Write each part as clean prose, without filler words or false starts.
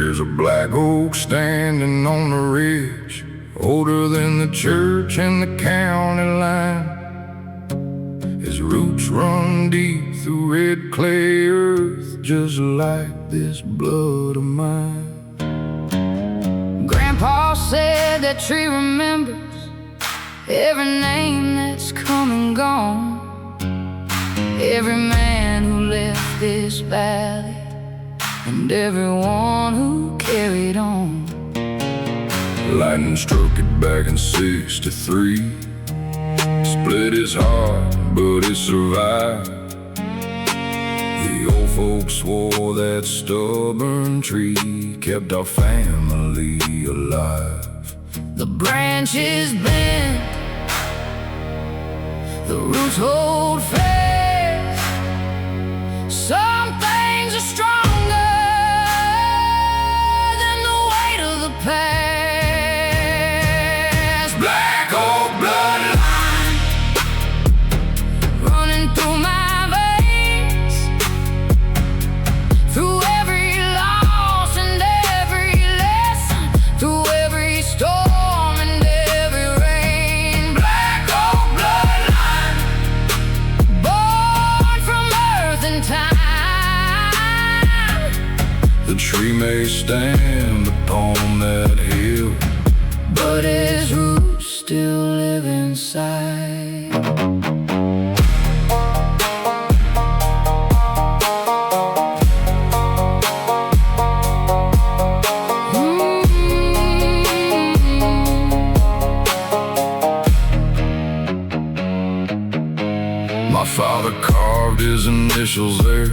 There's a black oak standing on the ridge, older than the church and the county line. His roots run deep through red clay earth, just like this blood of mine. Grandpa said that tree remembers every name that's come and gone, every man who left this valley, and everyone who carried on. Lightning struck it back in '63, split his heart, but it survived. The old folks swore that stubborn tree kept our family alive. The branches bend, the roots hold fast. Some things are stronger than the weight of the past. Black Oak Bloodline running through my veins, through every loss and every lesson, through every storm and every rain. Black Oak Bloodline, born from earth and time. the tree may stand upon that hill, but his roots still live inside. My father carved his initials there,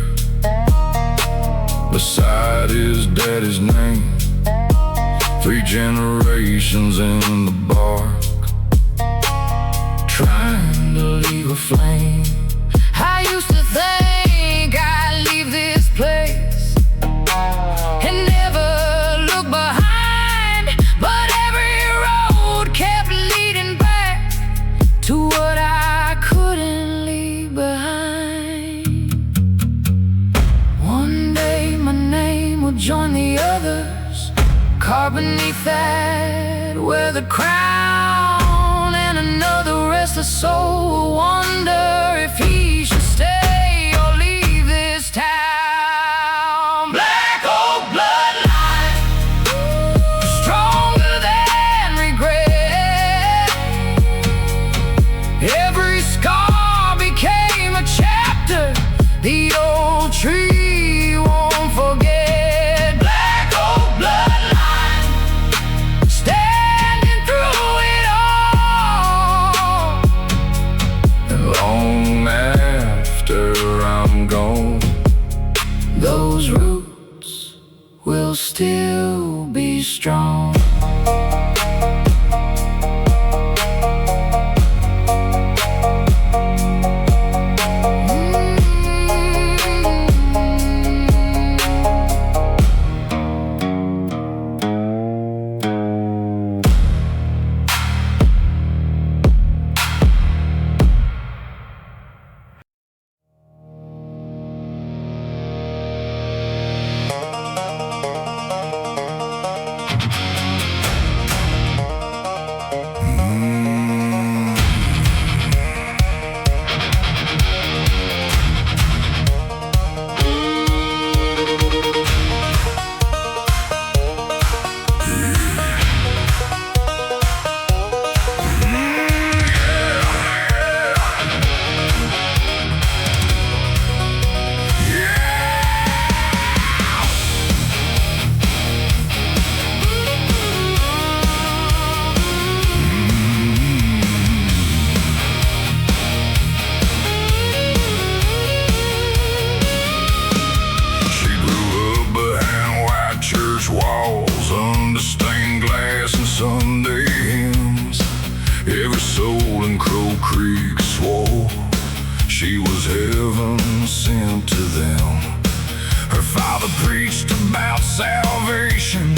beside his daddy's name. 3 generations in the bark, trying to leave a flame. I used to think I'd leave this place and never look behind, but every road kept leading back to what I couldn't leave behind. One day my name would join the others, carved beneath that weathered crown, and another restless soul will wonder if he should stay or leave this town. Black Oak Bloodline, Stronger than regret. Every scar became a chapter the old tree won't forget. Black Oak Bloodline, Standing through it all. and long after I'm gone, Those roots will still be strong. Walls under stained glass and Sunday hymns. Every soul in Crow Creek swore she was heaven sent to them. Her father preached about salvation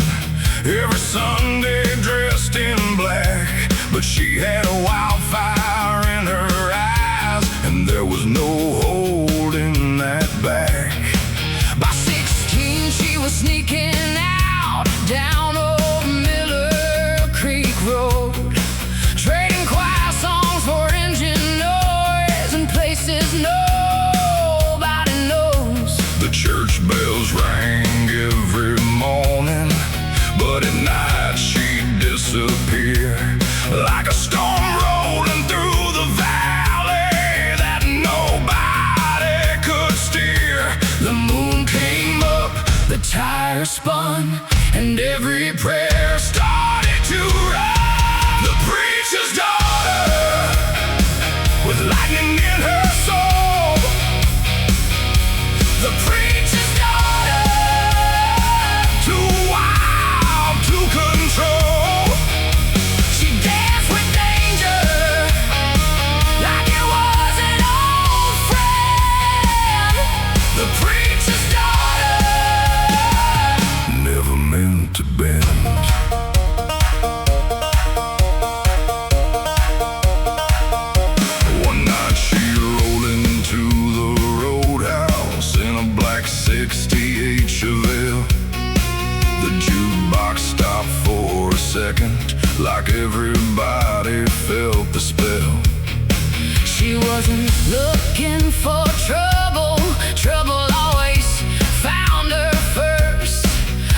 every Sunday dressed in black, but she had a wildfire in her eyes, and there was no holding that back. By 16 she was sneaking out down old Miller Creek Road, trading choir songs for engine noise and places nobody knows. The church bells rang every morning, but at night she'd disappear, like a storm rolling through the valley that nobody could steer. The moon came up, the tires spun, and every prayer started to run. The preacher's daughter, with lightning in her soul. The preacher's daughter, Too wild to control. she danced with danger, like it was an old friend. The preacher's daughter, never meant to bend. One night she rolled into the roadhouse in a black '68 Chevelle. The jukebox stopped for a second, like everybody felt the spell. She wasn't looking for trouble, trouble always found her first.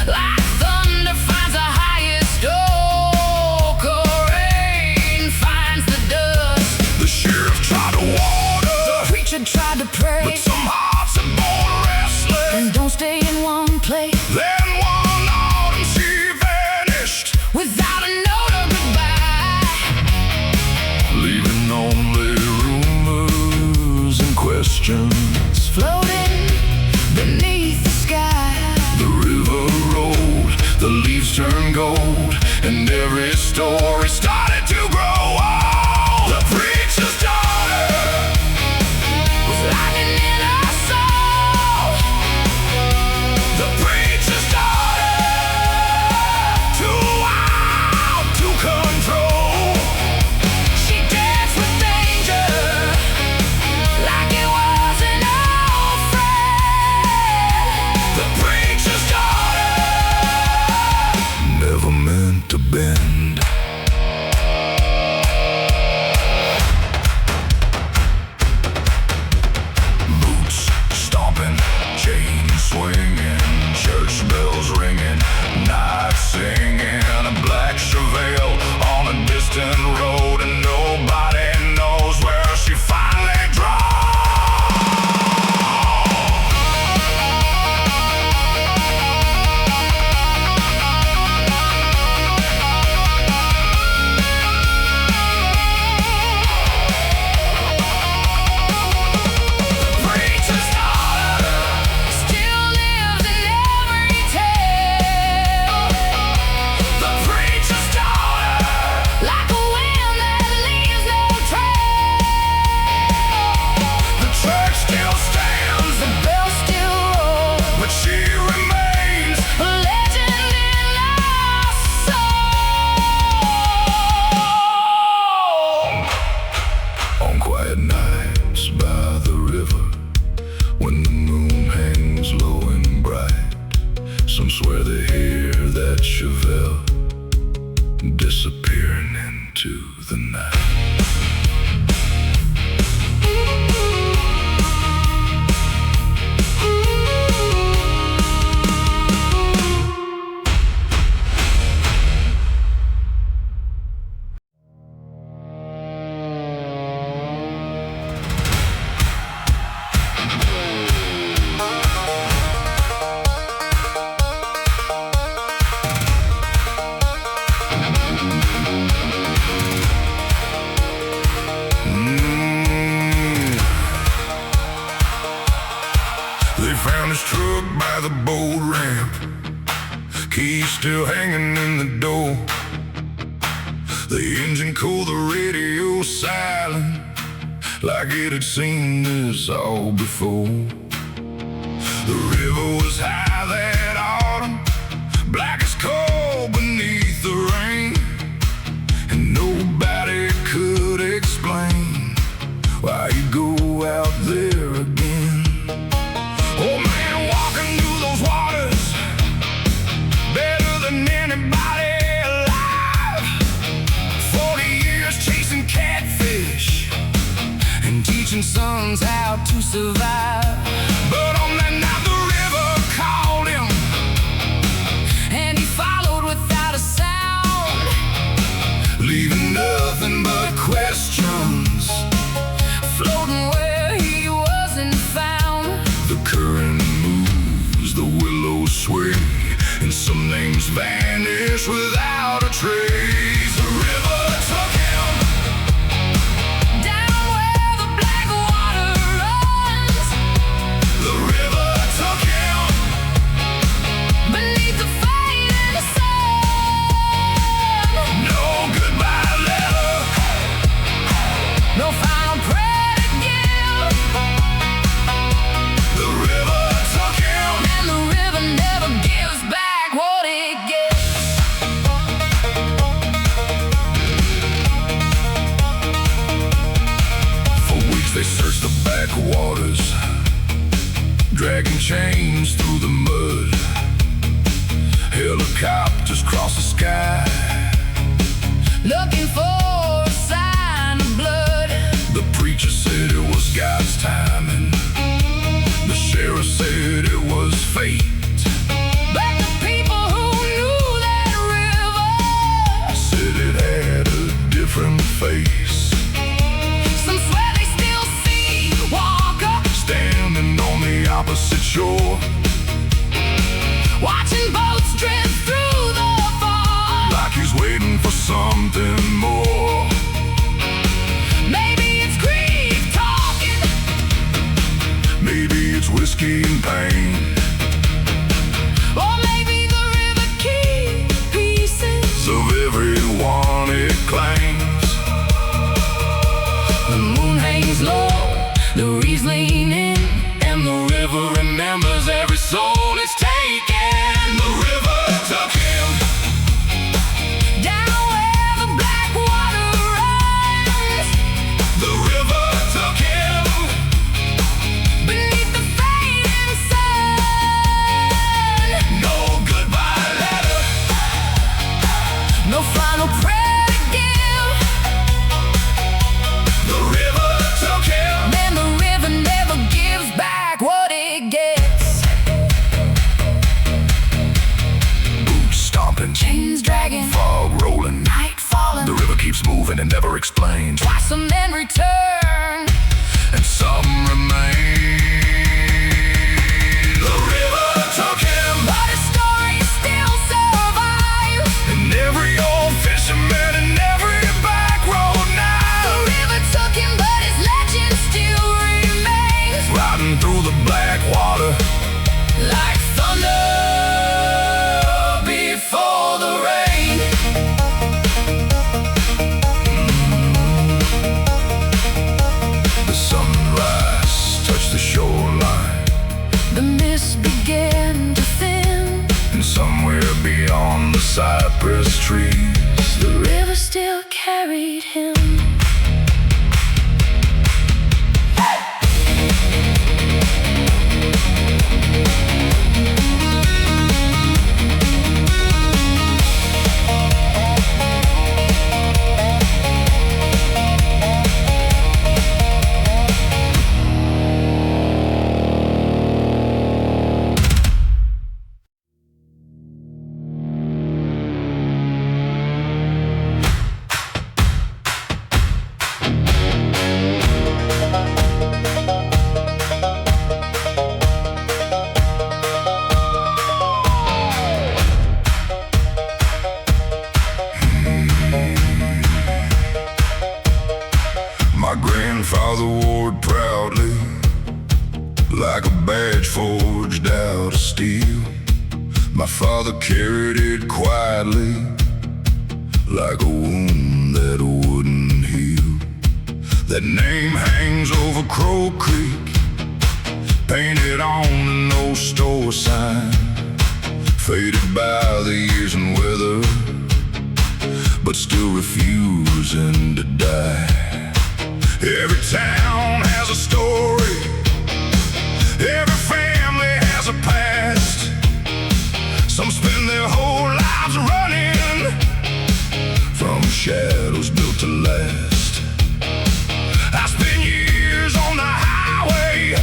Like thunder finds the highest oak, or rain finds the dust. The sheriff tried to warn her, The preacher tried to pray, but some hearts are born restless. and don't stay in one place Then one autumn she vanished, without a note or goodbye. leaving only rumors and questions. Floating beneath the sky, The river rolled, the leaves turned gold, and every story started to grow old. The preacher's daughter, with lightning in her soul. the preacher's daughter, too wild to control. She danced with danger, like it was an old friend. The preacher's daughter, never meant to bend. Boots stomping, chains swinging, church bells ringing, night singing. A black Chevelle on a distant road, and nobody knows where she finally dropped. Preacher's daughter still lives in every tale. The preacher's daughter, like a wind that leaves no trail. The church still stands, The bells still roll, but she remains. a legend in our soul. On quiet nights by the river, when the moon hangs low and bright, some swear they hear that Chevelle disappearing into the night. They found his truck by the boat ramp, keys still hanging in the door. The engine cool, the radio silent, like it had seen this all before. The river was high that autumn, black as coal beneath the rain, and nobody could explain why you go out there again. Oh man, walking through those waters, better than survive. But on that night the river called him, and he followed without a sound, leaving nothing but questions floating where he wasn't found. The current moves, the willows sway, and some names vanish without a trace. The river took him down where the black water runs. The river took him Beneath the fading sun. no goodbye letter, No final prayer to give. the river took him. And the river never gives back what it gets. For weeks they searched the backwaters, dragging chains through the mud. Helicopters cross the sky, Looking for a sign of blood. the preacher said it was God's timing, the sheriff said it was fate. But the people who knew that river Said it had a different face, some swear they still see Walker standing on the opposite shore, watching boats drift through the fog. like he's waiting for something more. Maybe it's grief talking, Maybe it's whiskey and pain, or maybe the river keeps pieces of everyone it claims. The moon hangs low, the reeds lean in, And the river remembers every soul it's taken. The river took him down where the black water runs. The river took him Beneath the fading sun. no goodbye letter, No final prayer to give. the river took him. Man, the river never gives back what it gets. Boots stomping, Chains dragging, fog rolling, night falling. the river keeps moving and never explains. Twice some men return. And some remain. The river took him, But his story still survives. and every old fisherman and every back road The now, river took him, but his legend still remains. riding through the black water Like thunder before the rain. The sunrise touched the shoreline, The mist began to thin. and somewhere beyond the cypress trees, The river still carried him. my grandfather wore it proudly, like a badge forged out of steel. My father carried it quietly, like a wound that wouldn't heal. That name hangs over Crow Creek, painted on an old store sign, faded by the years and weather, but still refusing to die. Every town has a story, every family has a past. Some spend their whole lives running from shadows built to last. I spent years on the highway,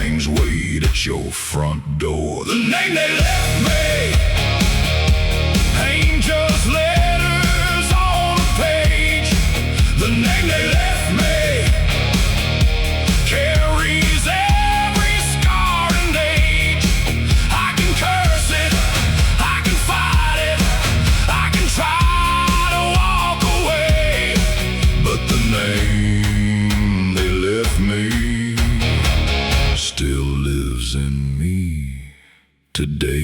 names wait at your front door. The name they left me ain't just letters on a page. The name they left me carries every scar and age. I can curse it, I can fight it, I can try to walk away, but the name they left me still lives in me today.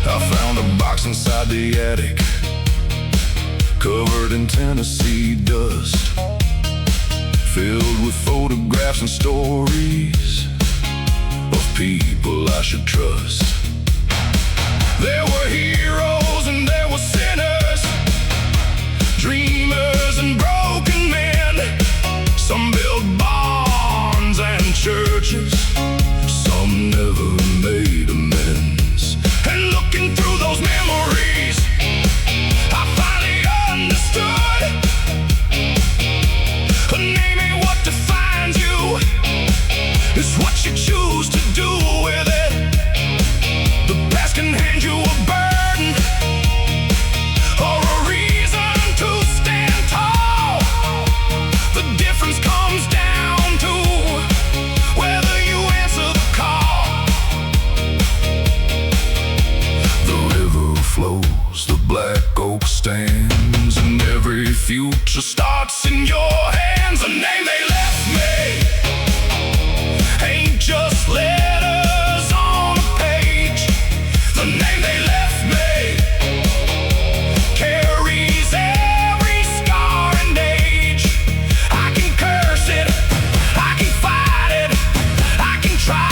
I found a box inside the attic, covered in Tennessee dust, filled with photographs and stories of people I should trust. There were heroes and there were sinners, dreamers and broken men. Some built barns and churches, some never made amends. And looking through those memories, I finally understood a name ain't what defines you, it's what you choose to do with it. The past can hand you a burden or a reason to stand tall. The difference comes down to whether you answer the call. The river flows, the black oak stands, and every future starts in your hands. The name they left me ain't just letters on a page. The name they left me carries every scar and age. I can curse it, I can fight it, I can try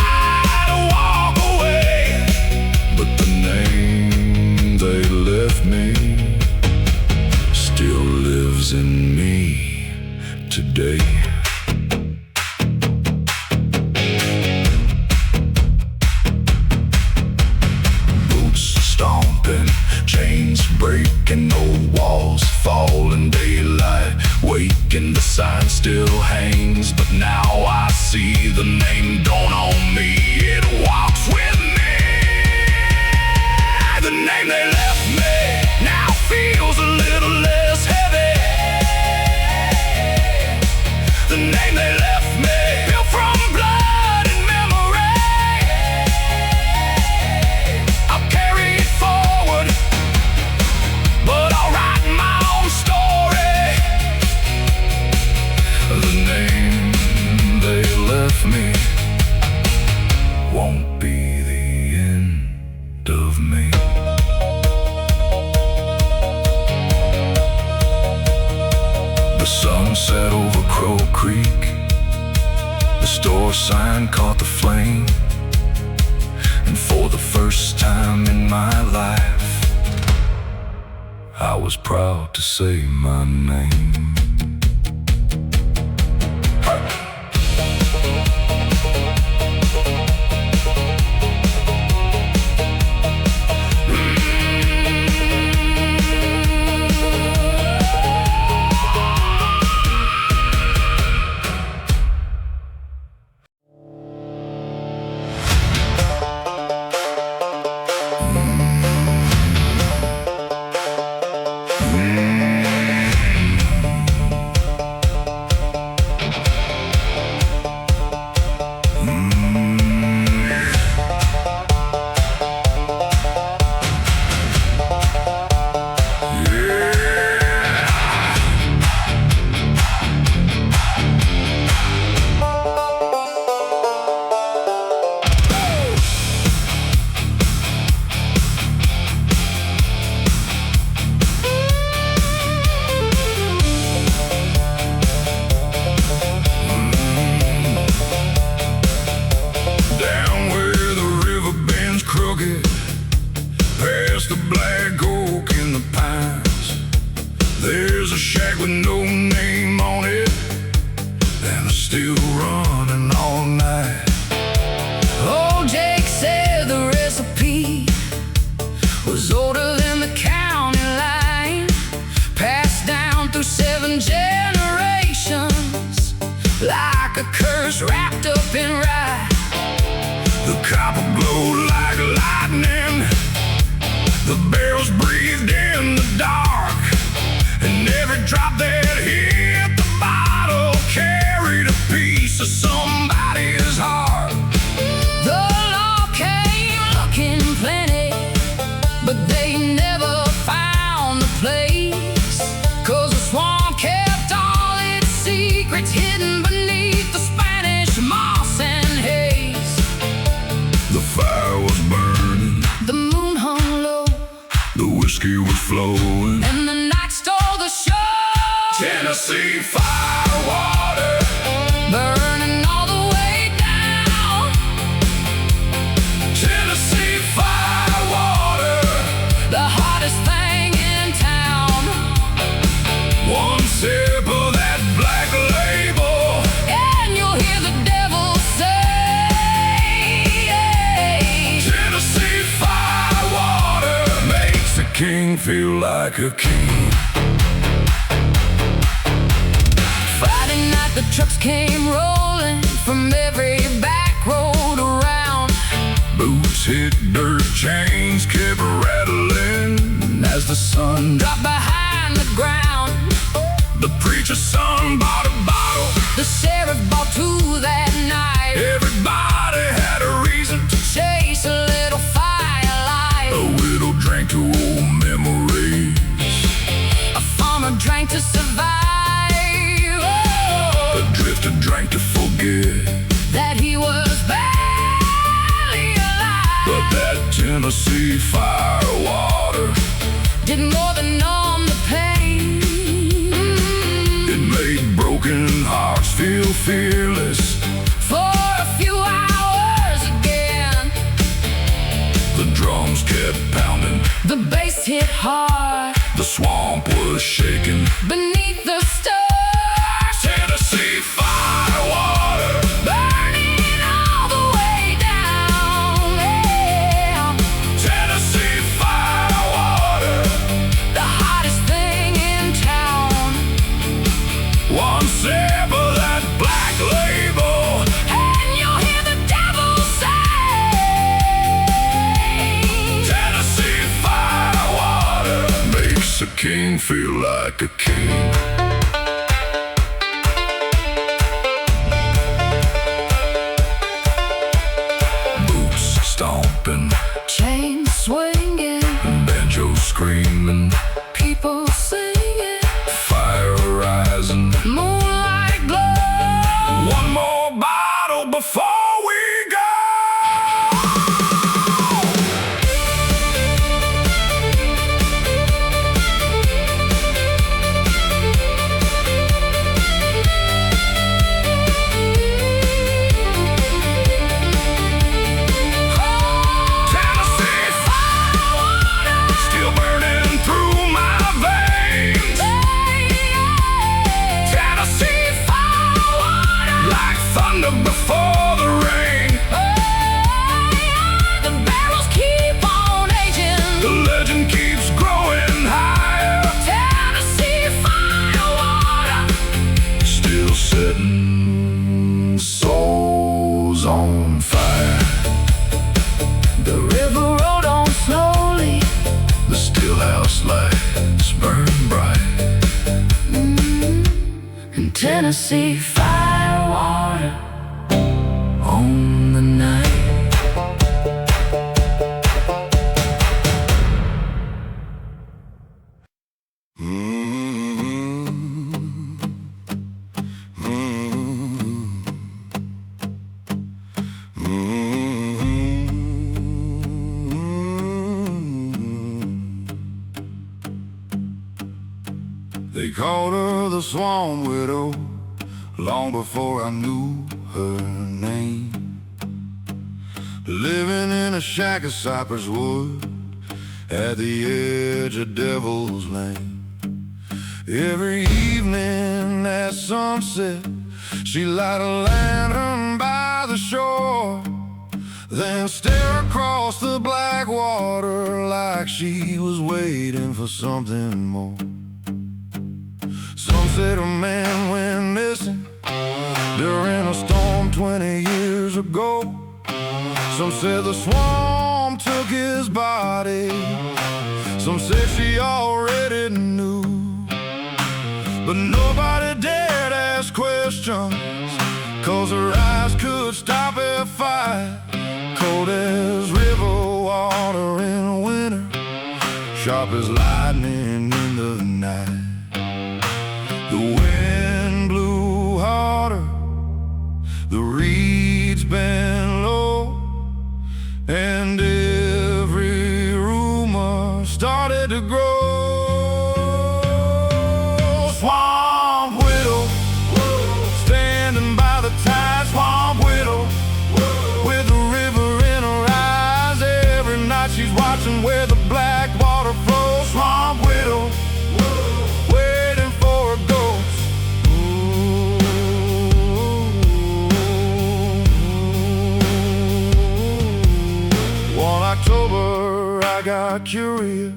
to walk away, but the name they left me still lives in me today. Stomping, chains breaking, old walls fall in daylight, waking, the sign still hangs, but now I see the name dawn on me. It walks with me. The name they left me now feels a little less heavy. The name they left me built from blood and memory. I'll carry it forward, but I'll write my own story. The name they left me won't be the end of me. The sun set over Crow Creek, the store sign caught the flame, and for the first time in my life, I was proud to say my name. still running all night. Old Jake said the recipe was older than the county line, passed down through 7 generations, like a curse wrapped up in rye. The copper glowed like lightning, the barrels breathed in the dark, and every drop that hit the bottle carried a piece of somebody's heart. The law came looking plenty, but they never found the place, 'cause the swamp kept all its secrets hidden beneath the Spanish moss and haze. The fire was burning, The moon hung low, the whiskey was flowing, and the night stole the show. Tennessee firewater, Burning all the way down. Tennessee firewater, The hottest thing in town. one sip of that black label, And you'll hear the devil say, Tennessee firewater makes a king feel like a king. Friday night the trucks came rolling from every back road around. Boots hit dirt, chains kept rattling as the sun Dropped behind the ground. The preacher's son bought a bottle, The sheriff bought two that night. everybody had a reason. Chase a little firelight. A widow drank to old memories, A farmer drank to survive. a drifter drank to forget. That he was barely alive. But that Tennessee firewater, Did more than numb the pain. it made broken hearts feel fearless. For a few hours again, The drums kept pounding, the bass hit hard. the swamp was shaking. Beneath the stars, Tennessee firewater, burning all the way down. Yeah. Tennessee firewater, The hottest thing in town. one sip of that black label, And you'll hear the devil say, Tennessee firewater makes a king feel like a king. Boots stomping, chain swinging, banjo screaming, people singing, fire rising. moonlight glow. One more bottle before we go. Tennessee firewater, still burning through my veins. Tennessee firewater, like thunder before the rain. The barrels keep on aging. The legend keeps growing higher, Tennessee firewater. still setting souls on fire. The river rolled on slowly. The stillhouse lights burn bright. And Tennessee firewater on the night. They called her the Swan Widow long before I knew her name. Living in a shack of cypress wood at the edge of Devil's Lane. Every evening at sunset, she light a lantern by the shore, then stare across the black water like she was waiting for something more. Some said a man went missing during a storm 20 years ago. Some said the swamp took his body, some said she already knew. But nobody dared ask questions, 'cause her eyes could stop a fight. Cold as river water in winter, sharp as lightning in the night. The wind blew harder, the reeds bent low, and every rumor started to grow. Swamp widow, standing by the tide. Swamp widow, with the river in her eyes. Every night she's watching where the black water flows. Swamp widow, waiting for a ghost. One October I got curious,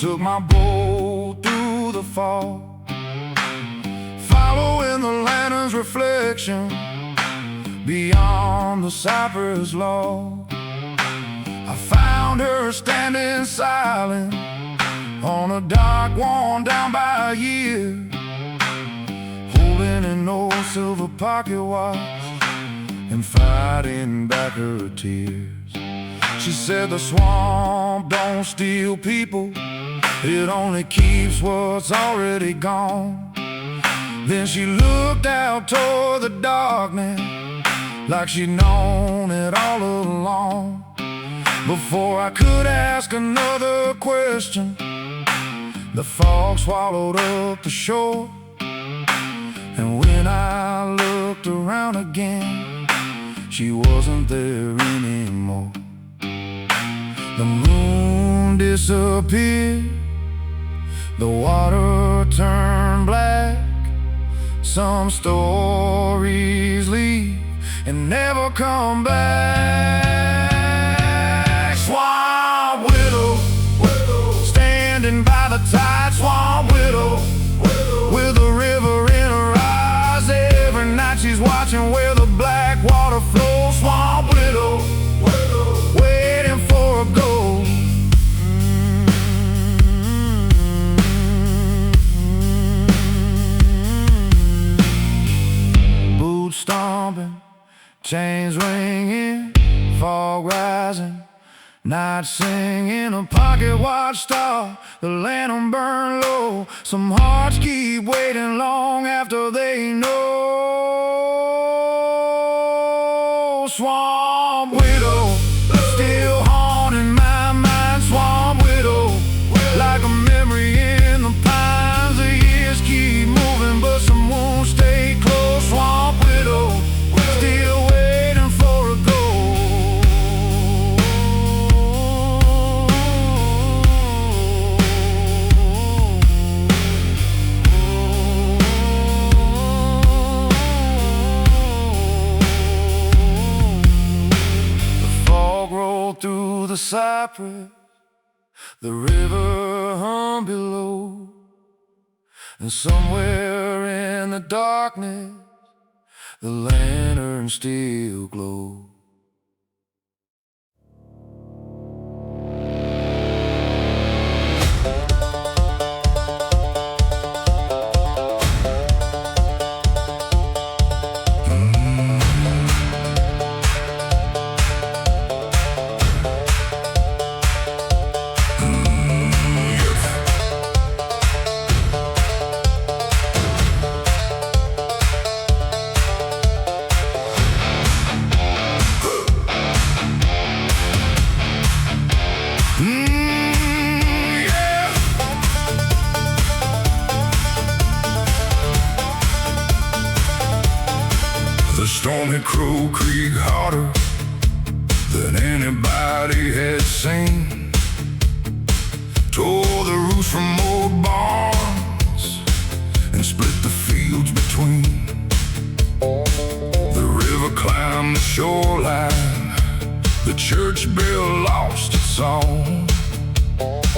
took my boat through the fog, following the lantern's reflection beyond the cypress log. I found her standing silent on a dock worn down by years, holding an old silver pocket watch and fighting back her tears. She said the swamp don't steal people, it only keeps what's already gone. Then she looked out toward the darkness like she'd known it all along. Before I could ask another question, the fog swallowed up the shore. And when I looked around again, she wasn't there anymore. The moon disappeared, the water turned black. Some stories leave and never come back. Swamp widow, standing by the tide. Swamp widow, with the river in her eyes. Every night she's watching where the black water flows. Swamp widow, waiting for a ghost. Boots stomping, chains ringing, fog rising, night singing. A pocket watch star, the lantern burn low. Some hearts keep waiting long after they know. Swamp widow, still haunting my mind. Swamp widow, like a memory in the pines. The years keep moving, but some won't stay close. Swamp widow, still waiting for a ghost. The fog rolled through the cypress, the river hung below, and somewhere in the darkness the lantern still glows. The storm hit Crow Creek harder than anybody had seen. Tore the roofs from old barns and split the fields between. The river climbed the shoreline, the church bell lost its song,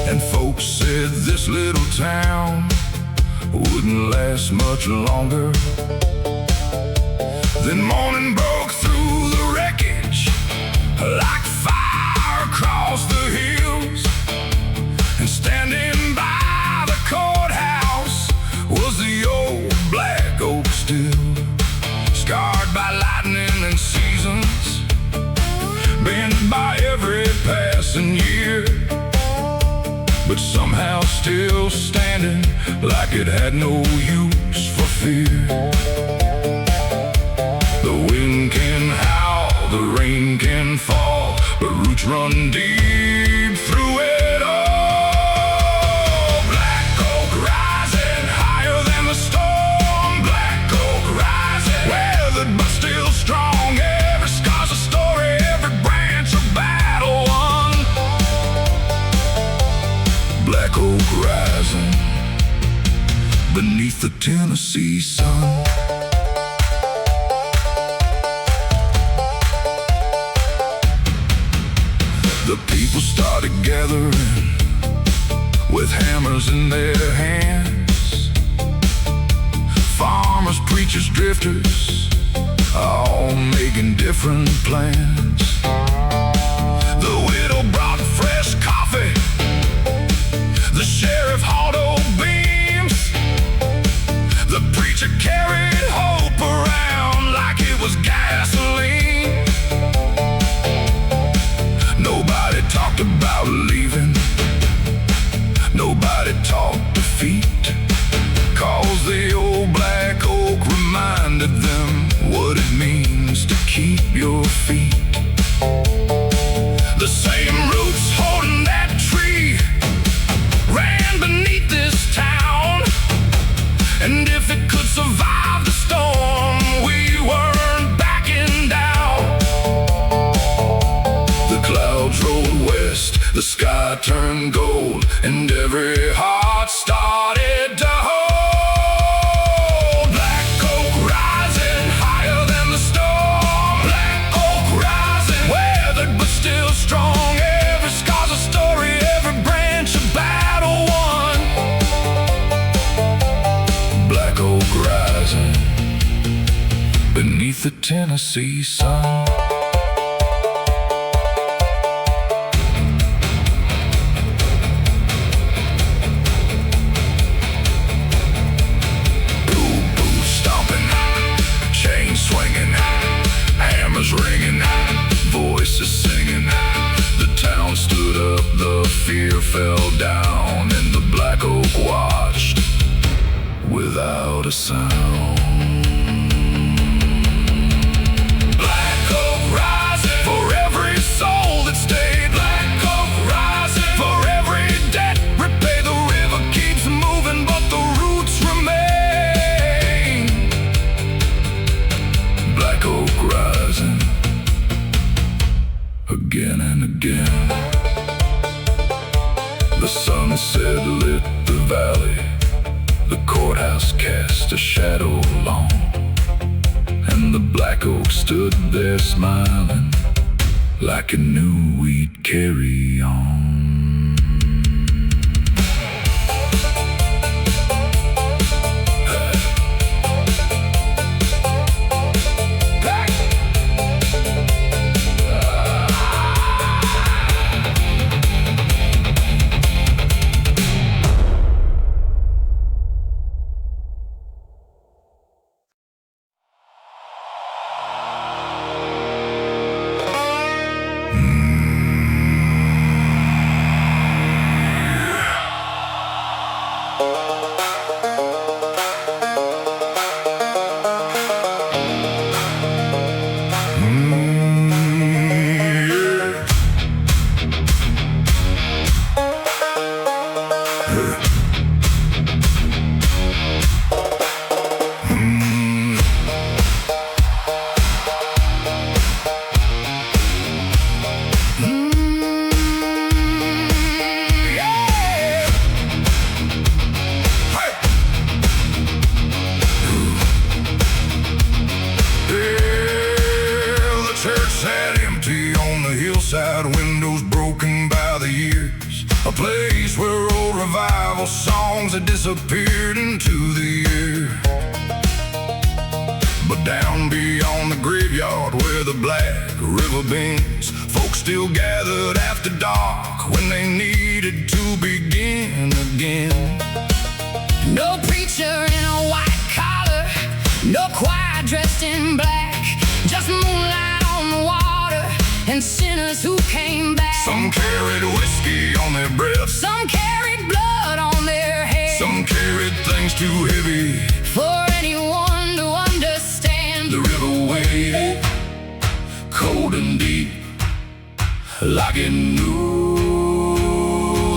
and folks said this little town wouldn't last much longer. Then morning broke through the wreckage like fire across the hills, and standing by the courthouse was the old black oak still, scarred by lightning and seasons, bent by every passing year, but somehow still standing like it had no use for fear. The wind can howl, the rain can fall, but roots run deep through it all. Black oak rising higher than the storm. Black oak rising, weathered but still strong. Every scar's a story, every branch a battle won. Black oak rising beneath the Tennessee sun. The people started gathering with hammers in their hands. Farmers, preachers, drifters, all making different plans. The widow brought fresh coffee, the sheriff hauled old beams, the preacher carried hope around like it was gasoline. Nobody talked about leaving, nobody talked defeat, 'cause the old black oak reminded them what it means to keep your feet. The same roots holding that tree ran beneath this town, and if it could survive the storm, we weren't backing down. The clouds rolled west, the sky turned gold, and every heart started to hold. Black oak rising higher than the storm. Black oak rising, weathered but still strong. Every scar's a story, every branch a battle won. Black oak rising beneath the Tennessee sun. Ringing, voices singing, the town stood up, the fear fell down, and the black oak watched without a sound. Black oak rising for every soul that stayed. Black oak rising for every debt repay. The river keeps moving, but the roots remain. Black oak rising again and again. The sunset lit the valley, the courthouse cast a shadow long, and the black oak stood there smiling like it knew we'd carry on. hillside, windows broken by the years. A place where old revival revival songs that disappeared into the air. But down beyond the graveyard where the Black River bends, folks still gathered after dark when they needed to begin again. No preacher in a white collar, no choir dressed in black, just moonlight on the water and sinners who came back. Some carried whiskey on their breath, some carried blood on their head, some carried things too heavy for anyone to understand. The river waited, cold and deep, like it knew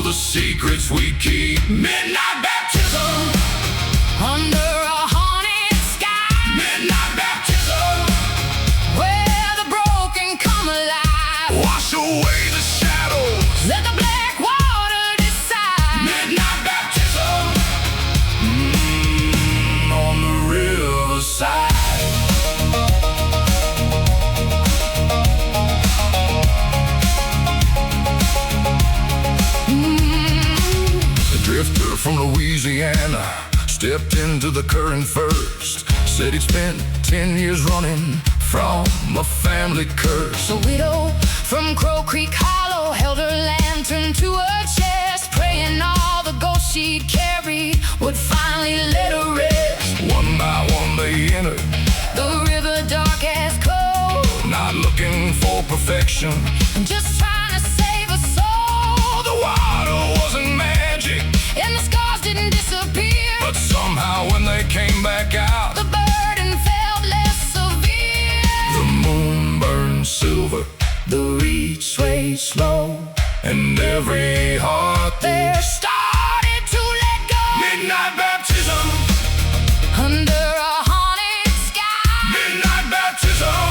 the secrets we keep. Midnight baptism under a haunted sky. Midnight baptism, where the broken come alive. wash away the shadows, Let the black water decide. midnight baptism, on the riverside. The drifter from Louisiana stepped into the current first. Said he'd spent 10 years running from a family curse. The widow from Crow Creek Hollow held her lantern to her chest, praying all the ghosts she'd carried would finally let her rest. One by one they entered, The river dark as coal, not looking for perfection. just trying to save a soul. The water wasn't magic, And the scars didn't disappear, but somehow when they came back out, the burden felt less severe. the moon burned silver, The reach swayed slow, and every heart there started to let go. midnight baptism, Under a haunted sky, midnight baptism,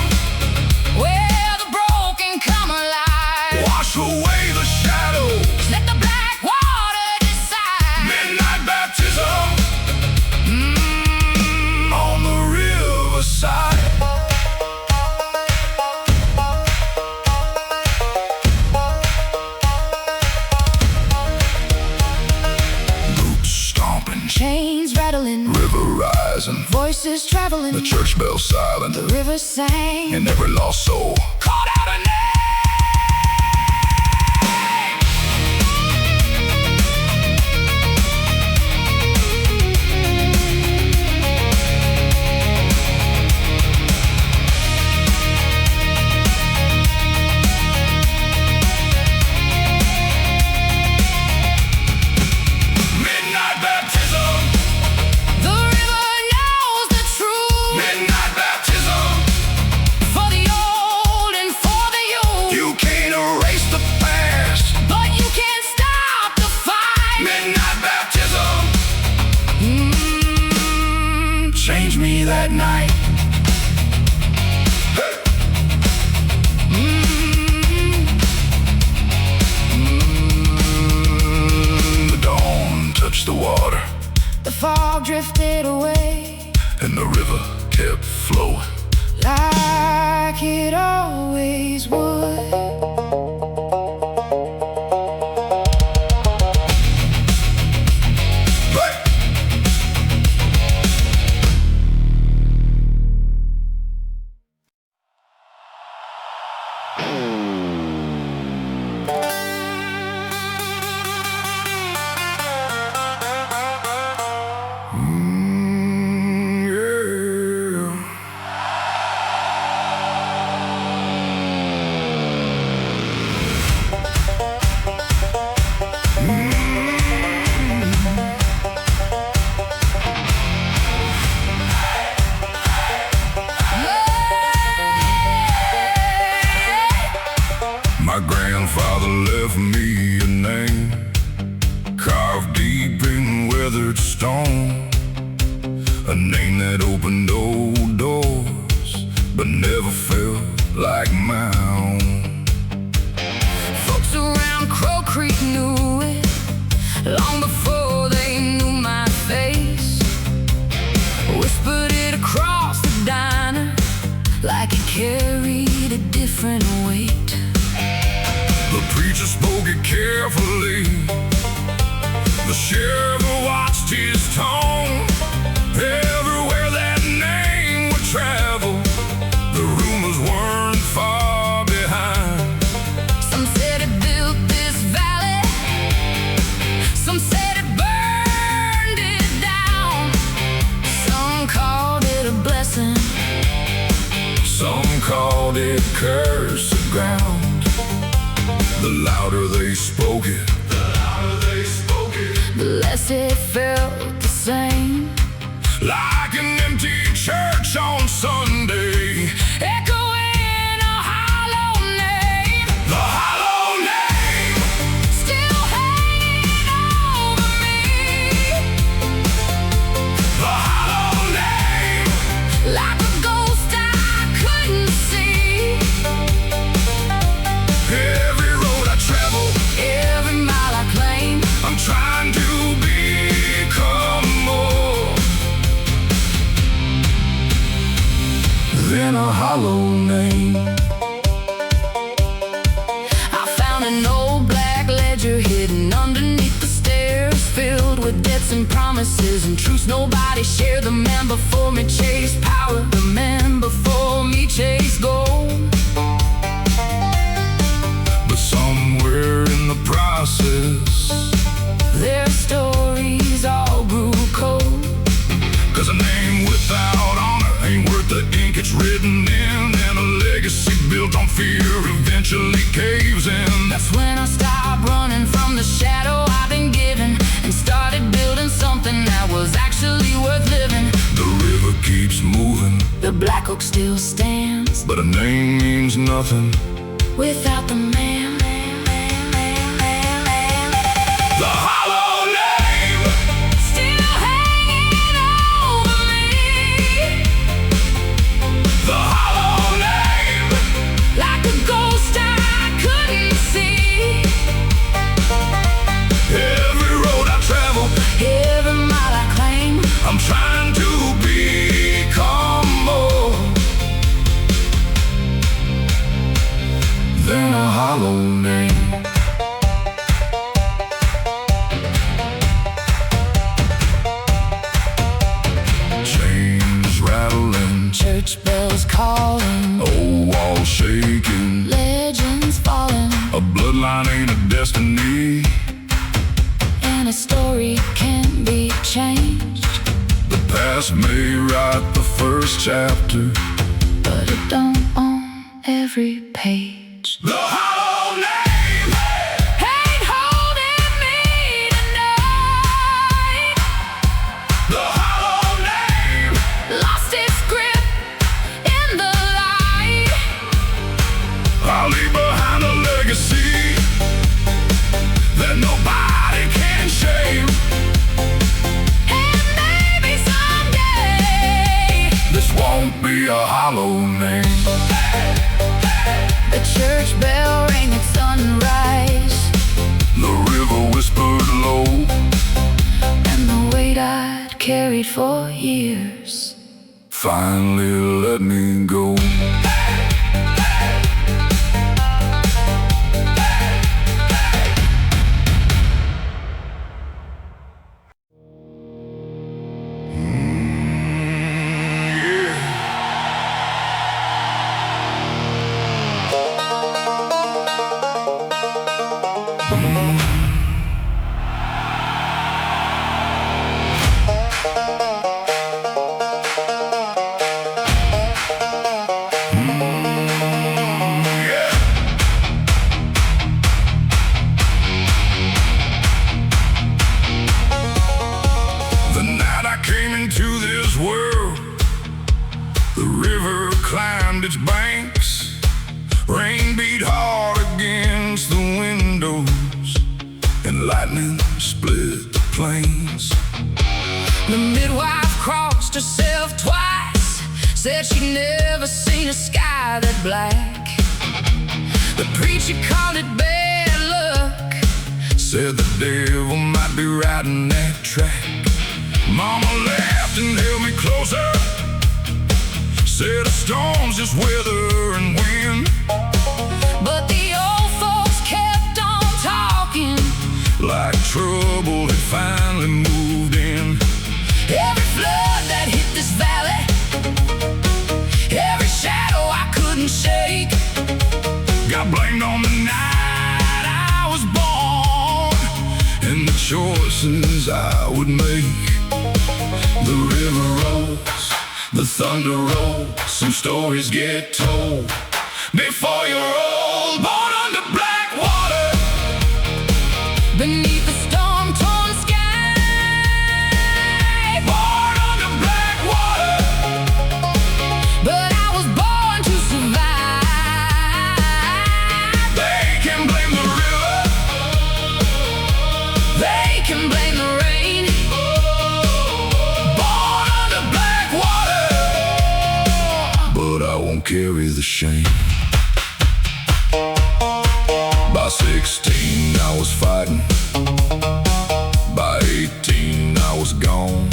where the broken come alive. wash away the shadows, Let the black water decide. midnight baptism, on the riverside. Boots stomping, Chains rattling, river rising, voices traveling, the church bell silent, the river sang. and every lost soul called out a name. Midnight baptism, The river knows the truth, midnight baptism. for the old and for the youth. You can't erase the past, But you can't stop the fight. midnight baptism. Changed me that night. The dawn touched the water, The fog drifted away, and the river kept flowing. like it always would. Hey! Yeah. My grandfather left me a name, carved deep in weathered stone. A name that opened old doors, but never felt like my own. Folks around Crow Creek knew it long before they knew my face. Whispered it across the diner like it carried a different weight. The preacher spoke it carefully, The sheriff watched his tone. Everywhere that name would travel, the rumors weren't far behind. Some said it built this valley, some said it burned it down. Some called it a blessing, some called it cursed ground. The louder they spoke it, the less it felt the same. like an empty church on Sunday, Echoing a hollow name, the hollow name. still hanging over me. The hollow name. Like a ghost I couldn't see. Every road I travel, Every mile I claim, I'm trying to become more than a hollow name. I found an old black ledger hidden underneath the stairs, filled with debts and promises and truths nobody shared. The man before me chased power, the man before me chased gold. But somewhere in the process, Their stories all grew cold. 'cause a name without honor ain't worth the ink it's written in, and a legacy built on fear eventually caves in. That's when I stopped running from the shadow I've been given, and started building something that was actually worth living. The river keeps moving, The black oak still stands but a name means nothing without the man. the hollow name. Still hanging over me. The hollow name. Like a ghost I couldn't see. Every road I travel, Every mile I claim, I'm trying to become more than a hollow name. Chains rattling, church bells calling, old walls shaking. legends falling, A bloodline ain't a destiny. and a story can be changed. The past may write the first chapter, But it don't own every page. the hollow name. Ain't holding me tonight. The hollow name. Lost its grip in the light. I'll leave behind a legacy that nobody can shame. And maybe someday This won't be a hollow name. the church bell rang at sunrise, The river whispered low, and the weight I'd carried for years finally let me go. The night I came into this world, the river climbed its banks. Rain beat hard against the windows, and lightning split the plains. The midwife crossed herself twice, said she'd never seen a sky that black. The preacher called it bad luck, Said the devil might be riding that track. Mama laughed and held me closer, said a storm's just weather and wind. but the old folks kept on talking. Like trouble had found promises I would make. The river rolls, the thunder rolls, some stories get told before you're old. Born under black water, beneath the storm-torn sky. born under black water. But I was born to survive. They can blame the river, They can blame the rain. born under black water. But I won't carry the shame. By 16 I was fighting, by 18 I was gone,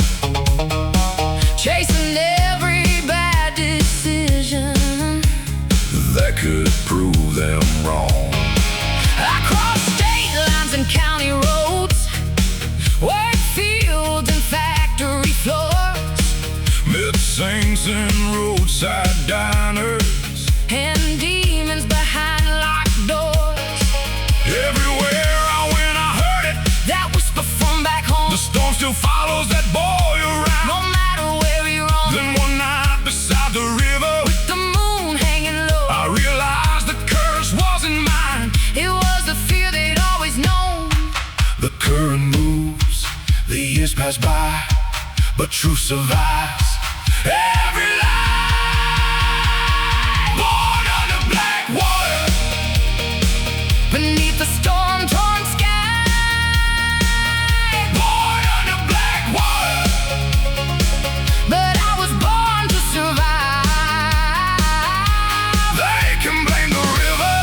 Chasing every bad decision that could prove them wrong. I crossed state lines and county roads, worked fields and factory floors, Met saints in roadside diners, and demons behind locked doors. everywhere I went I heard it. That whisper from back home, The storm still follows that boy around. no matter where you're on. Then one night beside the river, With the moon hanging low, I realized the curse wasn't mine. it was the fear they'd always known. The current moves, the years pass by, but truth survives every lie. Born under black water, Beneath the storm-torn sky. born under black water. But I was born to survive. They can blame the river,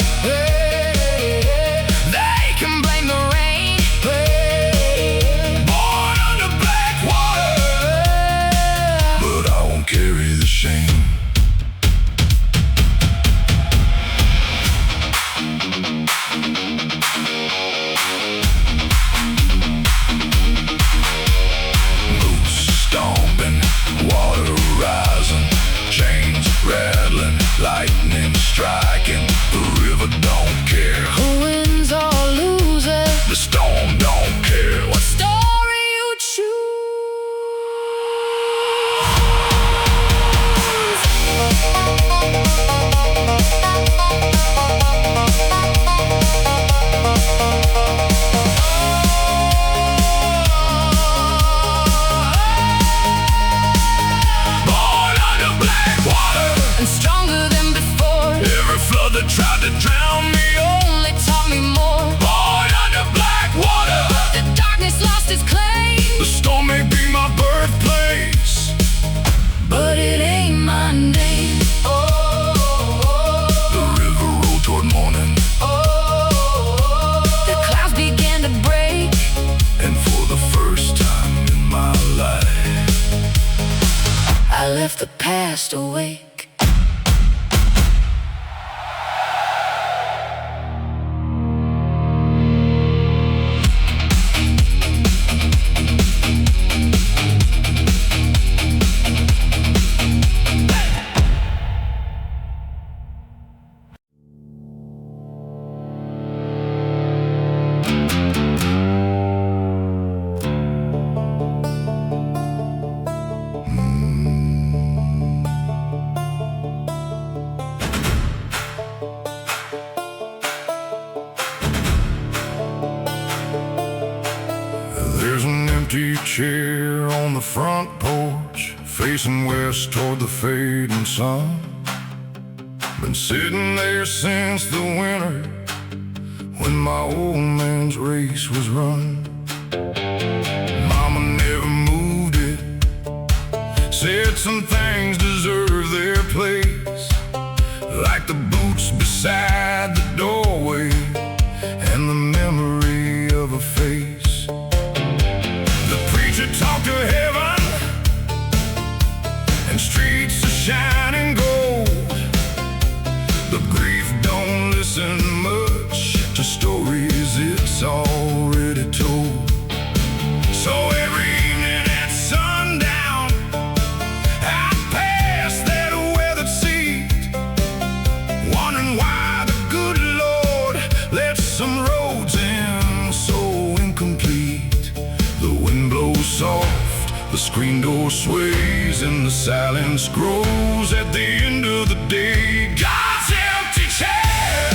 They can blame the rain. born under black water. But I won't carry the shame. Moose stomping, water rising, chains rattling, lightning striking. The river don't care, Who wins or loses? the storm don't care. What story you choose? Born under black water, And stronger than before, every flood that tried to drown me. only taught me more. Born under black water, The darkness lost its claim, the storm may be my birthplace, but it ain't my name. the river rolled toward morning, The clouds began to break, and for the first time in my life, I left the past awake. there's an empty chair on the front porch, facing west toward the fading sun. Been sitting there since the winter, when my old man's race was run. Mama never moved it, said some things deserve their place, like the boots beside the doorway and the memory of a face. The preacher talked to heaven and streets of shining gold. The grief don't listen much to stories it's already told. So every evening at sundown, I pass that weathered seat, wondering why the good Lord let some roads in so incomplete. screen door sways and the silence grows. At the end of the day, God's empty chair,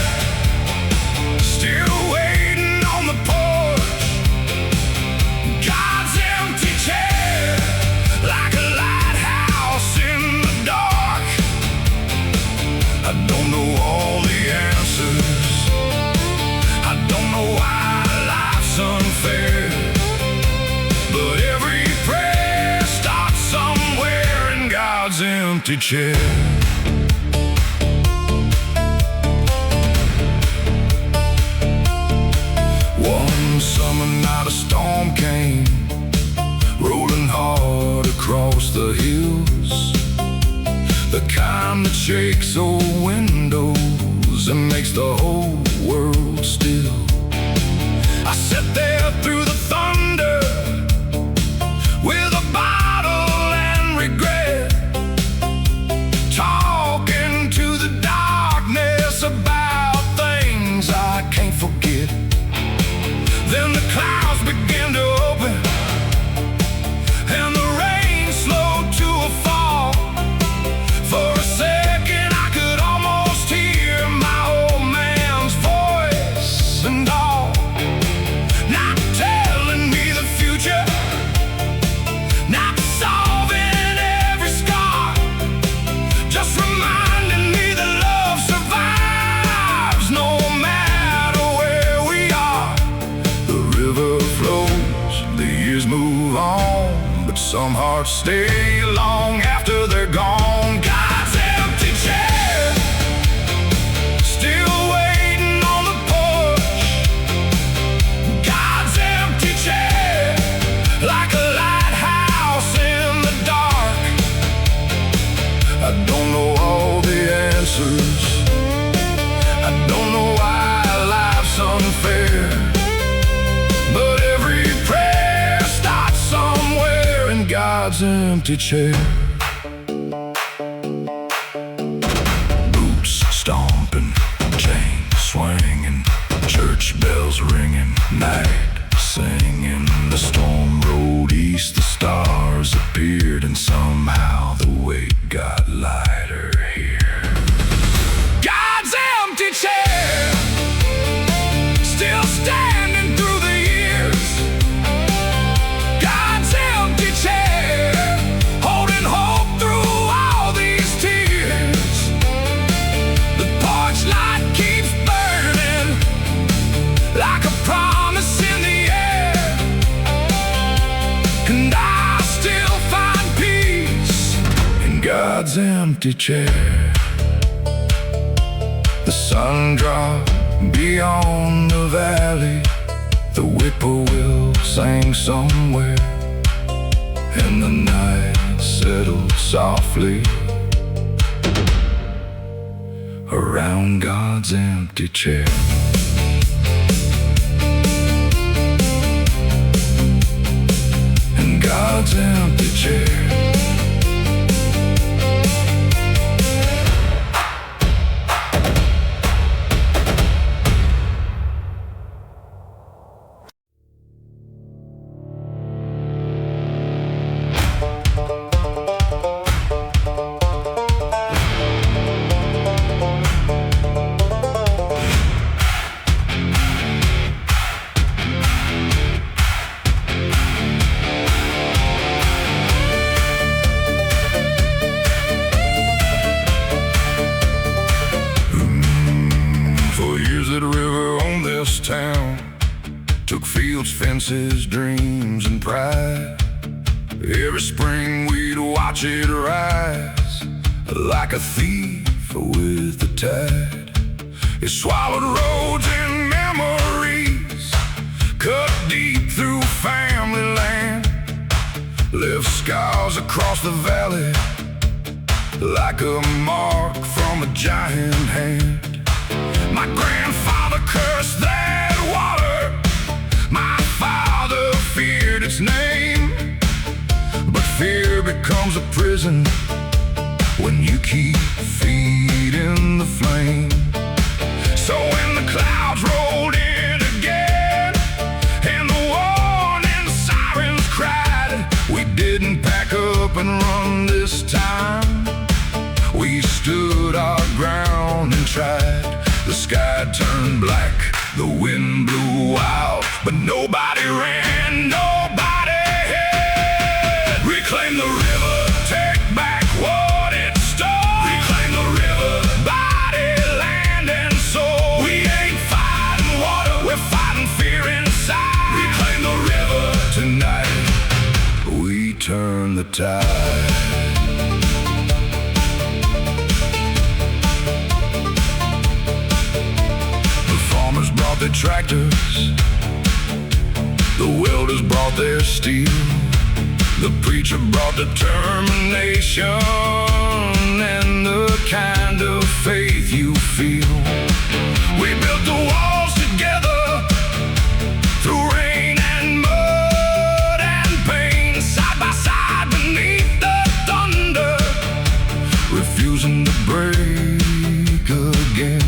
still waiting on the porch. God's empty chair, like a lighthouse in the dark. I don't know all the answers, I don't know why life's unfair, but every prayer starts somewhere in God's empty chair. One summer night a storm came, rolling hard across the hills, the kind that shakes old windows and makes the whole world still. I sat there through the thunder with a bottle and regret, talking to the darkness about things I can't forget. Then the clouds began to open and the rain slowed to a fall. For a second I could almost hear my old man's voice and all, not telling me the future, not solving every scar, just reminding me that love survives no matter where we are. The river flows, the years move on, but some hearts stay long after they're gone. God's empty chair, still waiting on the porch. God's empty chair, like a lighthouse in the dark. I don't know all the answers, I don't know why life's unfair, but every prayer starts somewhere in God's empty chair. Boots stomping, chains swinging, church bells ringing, night singing. The storm rolled east, the stars appeared, and somehow the weight got lighter here. God's empty chair, still standing through the years. God's empty chair, holding hope through all these tears. The porch light keeps burning like a promise in the air, and I still find peace in God's empty chair. The sun dropped beyond the valley, the whippoorwill sang somewhere, and the night settled softly around God's empty chair. In God's empty chair. Town took fields, fences, dreams, and pride. Every spring we'd watch it rise like a thief with the tide. It swallowed roads and memories, cut deep through family land, left scars across the valley like a mark from a giant hand. My grandfather cursed that water, my father feared its name, but fear becomes a prison when you keep feeding the flame. So when the clouds rolled in again and the warning sirens cried, we didn't pass Nobody ran, nobody hid. Reclaim the river, take back what it stole. Reclaim the river, body, land, and soul. We ain't fighting water, we're fighting fear inside. Reclaim the river, tonight we turn the tide. The farmers brought their tractors, the welders brought their steel, the preacher brought determination and the kind of faith you feel. We built the walls together through rain and mud and pain, side by side beneath the thunder, refusing to break again.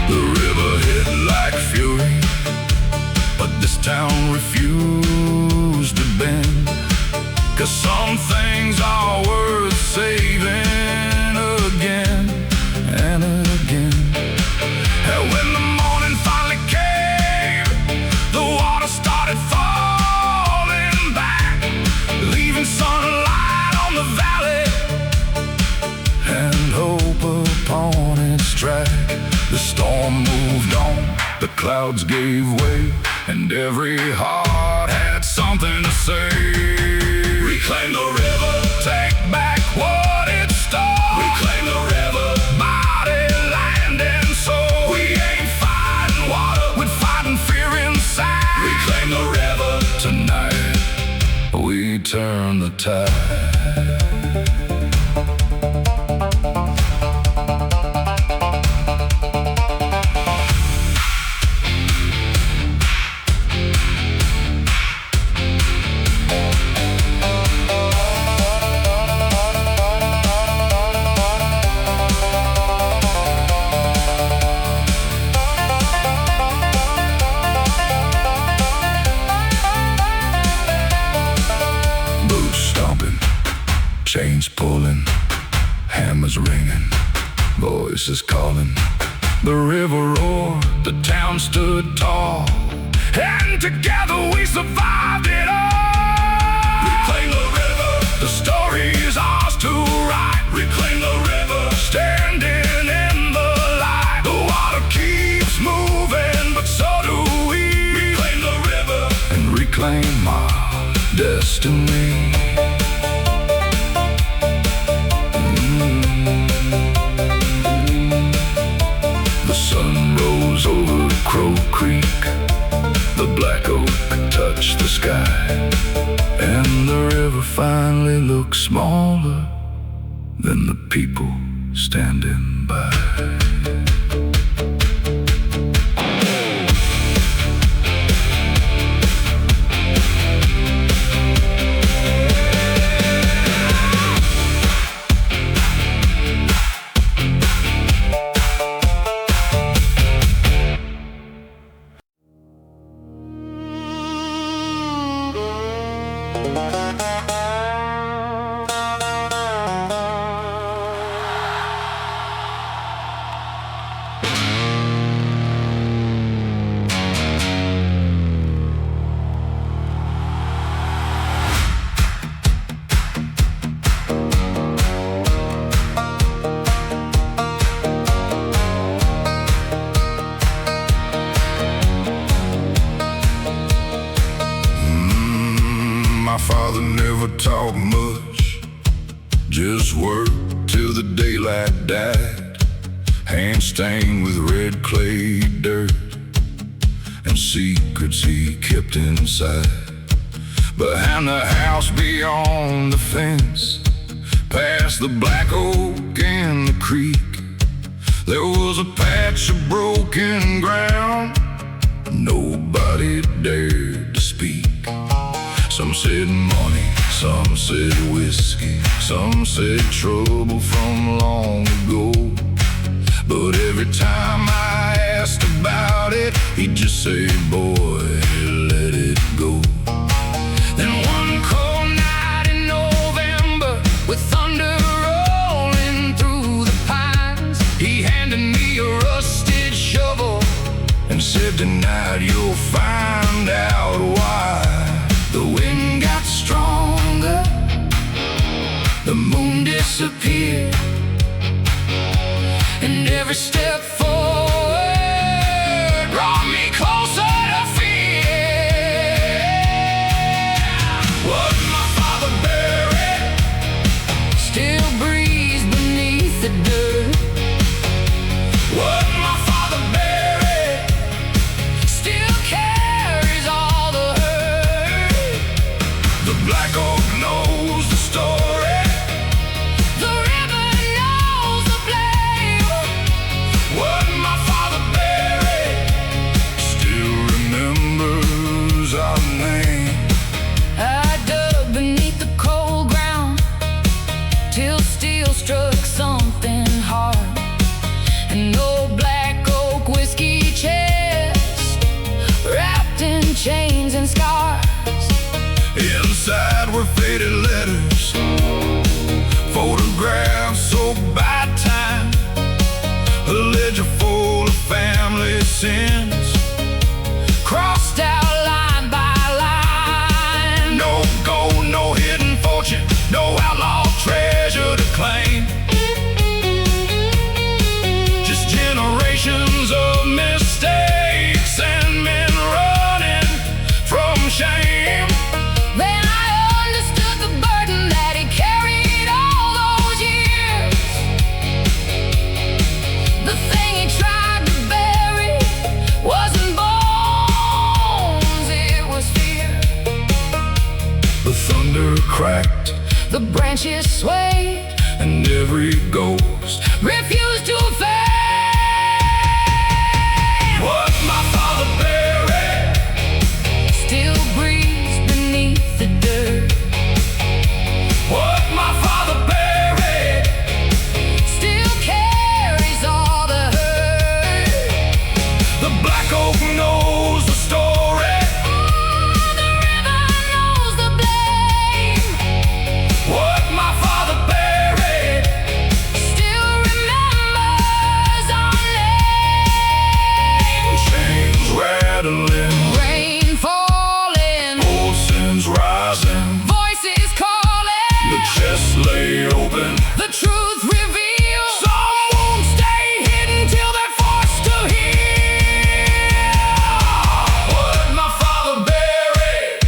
The river hit like fury, but this town refused to bend. 'Cause some things are worth saving again and again. And when the morning finally came, the water started falling back, leaving sunlight on the valley and hope upon its track. The storm moved on, the clouds gave way, and every heart had something to say. Reclaim the river, take back what it stole. Reclaim the river, body, land, and soul. We ain't fighting water, we're fighting fear inside. Reclaim the river, tonight we turn the tide. Chains pulling, hammers ringing, voices calling. The river roared, the town stood tall, and together we survived it all. Reclaim the river, the story's ours to write. Reclaim the river, standing in the light. The water keeps moving, but so do we. Reclaim the river and reclaim our destiny. The sun rose over Crow Creek, the black oak touched the sky, and the river finally looked smaller than the people standing by. My father never talked much, just worked till the daylight died. Hand stained with red clay dirt and secrets he kept inside. Behind the house, beyond the fence, past the black oak and the creek, there was a patch of broken ground. Nobody dared to speak. Some said money, some said whiskey, some said trouble from long ago. But every time I asked about it, he'd just say, boy, let it go. Then one cold night in November, with thunder rolling through the pines, he said tonight you'll find disappeared, and every step forward brought me closer to fear. What my father buried still breathes beneath the dirt. What my father buried still carries all the hurt. The black oak knows the story. The river knows the blame. What my father buried still remembers our name. I dug beneath the cold ground till steel struck something hard. An old black oak whiskey chest wrapped in chains and scars. Inside were faded letters, photographs soaked by time, a ledger full of family sins, crossed out line by line. No gold, no hidden fortune, no outlaw treasure to claim. Just generations of mistakes and men running from shame. Then I understood the burden that he carried all those years. The thing he tried to bury wasn't bones, it was fear. The thunder cracked, the branches swayed, and every ghost refused to fade. What my father buried still breathes beneath the dirt. What my father buried still carries all the hurt. The black oak knows the story. The river knows the blame. What my father buried still remembers our name. Chains rattling, rain falling, old sins rising, voices calling. The chest lay open, the truth revealed. Some won't stay hidden till they're forced to heal. What my father buried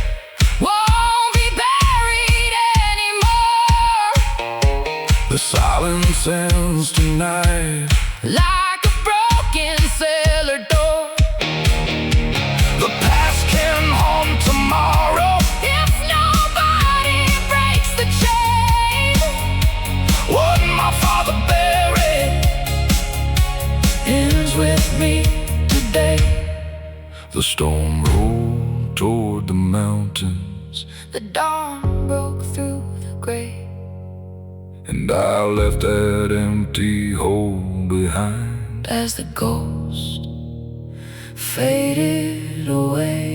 won't be buried anymore. The silence ends tonight like a broken cellar door. The past can haunt tomorrow if nobody breaks the chain. What my father buried ends with me today. The storm rolled toward the mountains, the dawn broke through the gray, and I left that empty hole behind as the ghost faded away.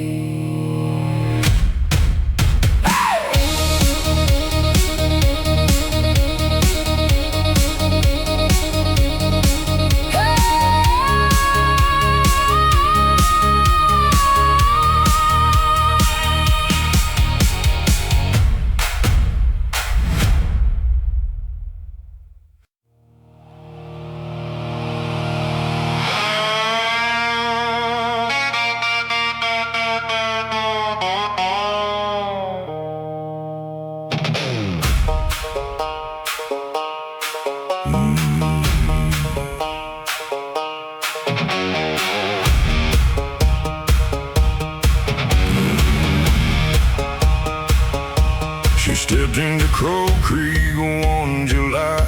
She stepped into Crow Creek one July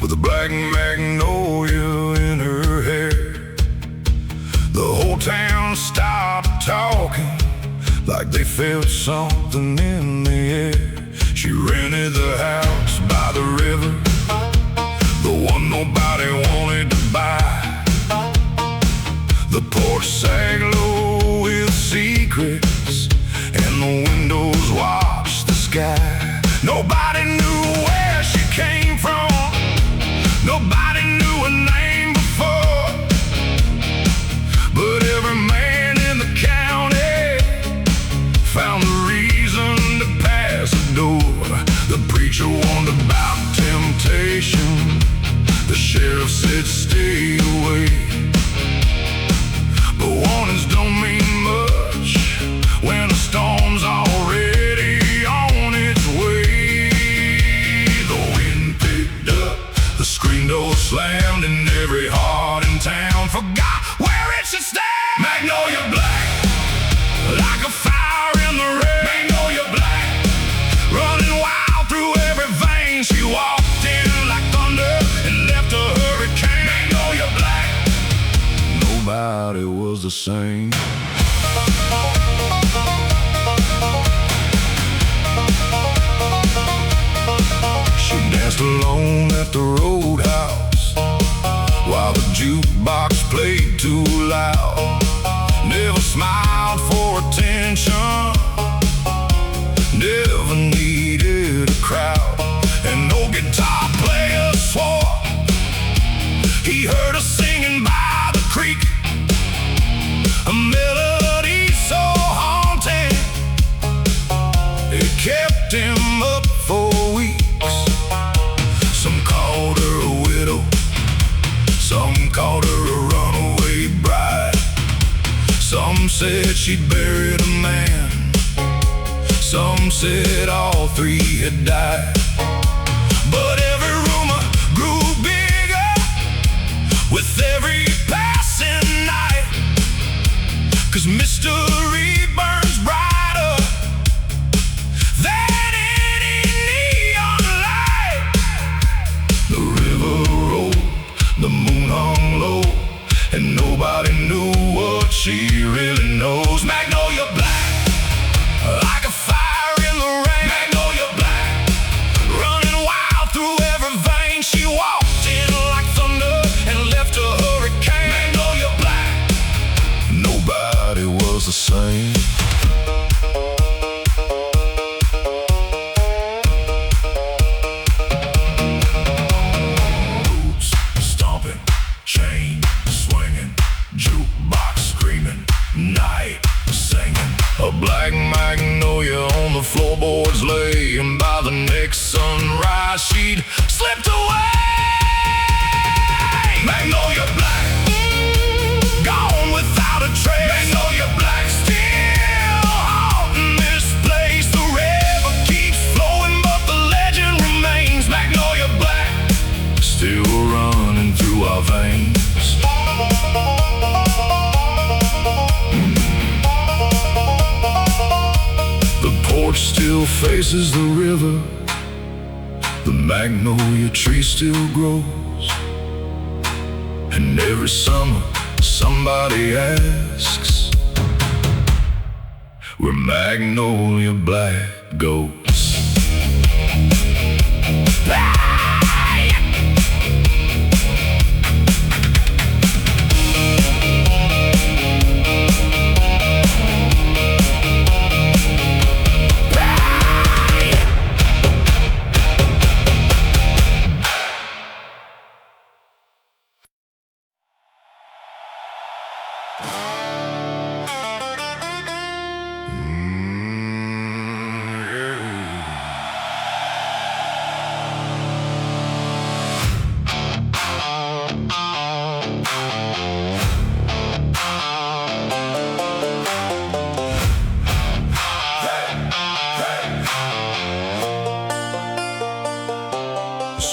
with a black magnolia in her hair. The whole town stopped talking like they felt something in the air. She rented the house by the river, the one nobody wanted to buy. The porch sag low with secrets, and the windows watched the sky. Nobody knew where she came from, nobody knew her name before, but every man in the county found a reason to pass the door. The preacher wanted station. The sheriff said stay away, but warnings don't mean much when the storm's already on its way. The wind picked up, the screen door slammed, and every heart in town forgot where it should stand. Magnolia Black, like a fire in the rain. Magnolia Black, running wild through every vein. She walked in like thunder and left a hurricane. Magnolia Black, nobody was the same. She danced alone at the roadhouse while the jukebox played too loud. Never smiled for attention, never needed a crowd. And no guitar player swore he heard her singing by the creek, a melody so haunting it kept him up for weeks. Some called her a widow, some called her a runaway bride. Some said she'd buried a man, some said all three had died. But every rumor grew bigger with every passing night, 'cause mystery burns brighter than any neon light. The river rolled, the moon hung low, and nobody knew what she really knows. Magnolia Black, like a fire in the rain. Magnolia Black, running wild through every vein. She walked in like thunder and left a hurricane. Magnolia Black, nobody was the same. Boots stomping, chain swinging, jukebox screaming, night singing. A black magnolia on the floorboards lay, and by the next sunrise she'd slipped away. Magnolia Black, gone without a trace. Magnolia Black, still haunting this place. The river keeps flowing, but the legend remains. Magnolia Black, still running through our veins. The porch still faces the river, the magnolia tree still grows, and every summer somebody asks where Magnolia Black goes.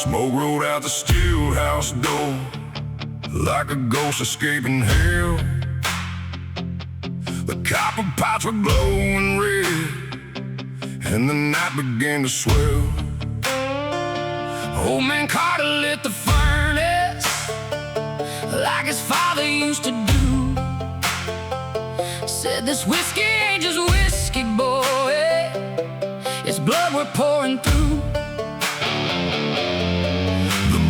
Smoke rolled out the stillhouse door like a ghost escaping hell. The copper pots were glowing red, and the night began to swell. Old man Carter lit the furnace like his father used to do. Said this whiskey ain't just whiskey, boy, it's blood we're pouring through.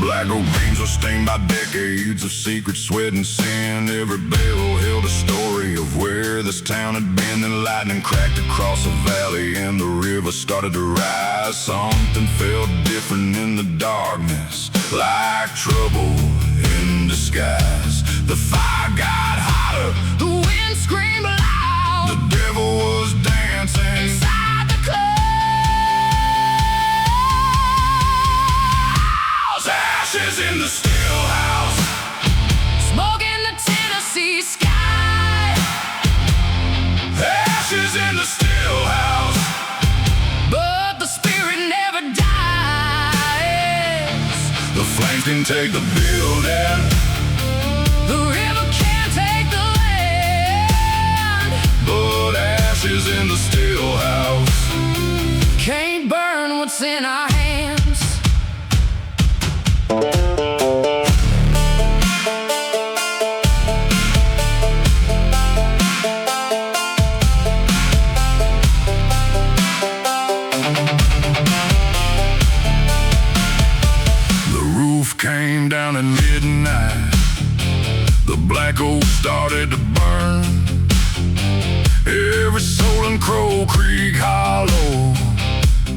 Black oak beams were stained by decades of secret sweat and sin. Every barrel held a story of where this town had been. Then lightning cracked across the valley and the river started to rise. Something felt different in the darkness, like trouble in disguise. The fire got hotter, the wind screamed loud. The devil was dancing inside the clouds. Ashes in the still house, smoke in the Tennessee sky. ashes in the still house, But the spirit never dies. the flames can take the building, The river can't take the land. but ashes in the still house. Can't burn what's in our hands. The roof came down at midnight. The black oak started to burn. Every soul in Crow Creek Hollow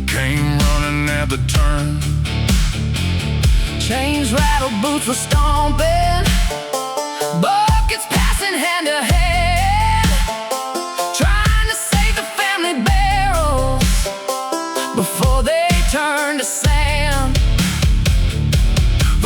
came running at the turn. Chains rattle, boots were stomping, buckets passing hand to hand, trying to save the family barrels before they turn to sand.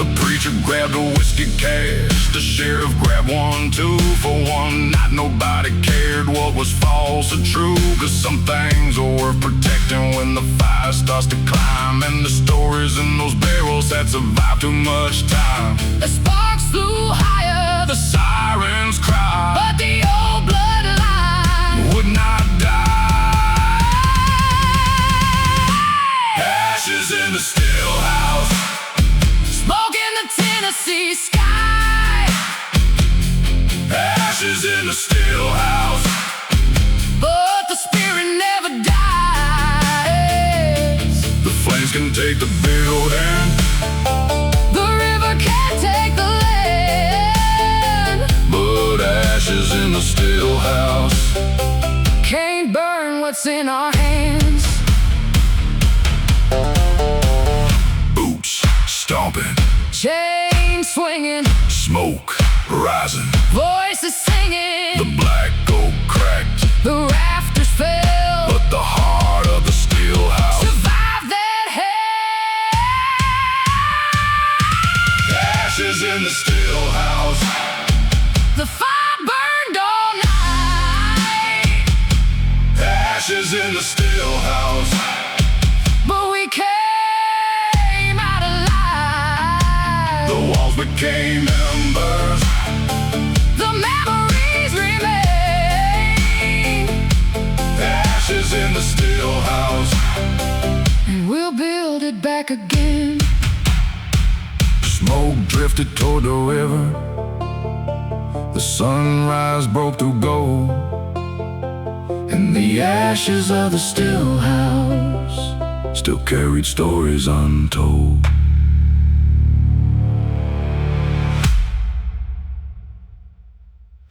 The preacher grabbed a whiskey cask, the sheriff grabbed one too. For one night nobody cared what was false or true, 'cause some things are worth protecting when the fire starts to climb. And the stories in those barrels had survived too much time. The sparks flew higher, The sirens cried, but the old bloodline would not die. Ashes in the still house, smoke in the Tennessee sky. ashes in the still house, But the spirit never dies. the flames can take the building, The river can't take the land. but ashes in the still house. Can't burn what's in our hands. Boots stomping, Chain swinging, smoke rising, voices singing. the black oak cracked, The rafters fell, but the heart of the still house. survived that hell. Ashes in the still house, The fire burned all night, ashes in the still house. but we came out alive. The walls became embers, The memories remain, ashes in the still house. and we'll build it back again. Smoke drifted toward the river, the sunrise broke through gold, and the ashes of the still house still carried stories untold.